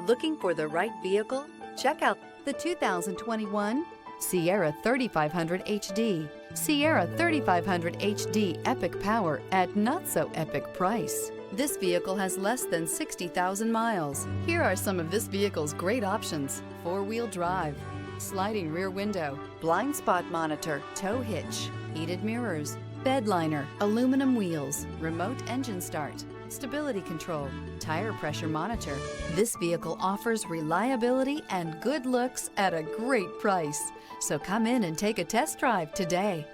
Looking for the right vehicle? Check out the 2021 Sierra 3500 HD. Sierra 3500 HD epic power at not so epic price. This vehicle has less than 60,000 miles. Here are some of this vehicle's great options: four-wheel drive, sliding rear window, blind spot monitor, tow hitch, heated mirrors, bed liner, aluminum wheels, remote engine start, stability control, tire pressure monitor. This vehicle offers reliability and good looks at a great price. So come in and take a test drive today.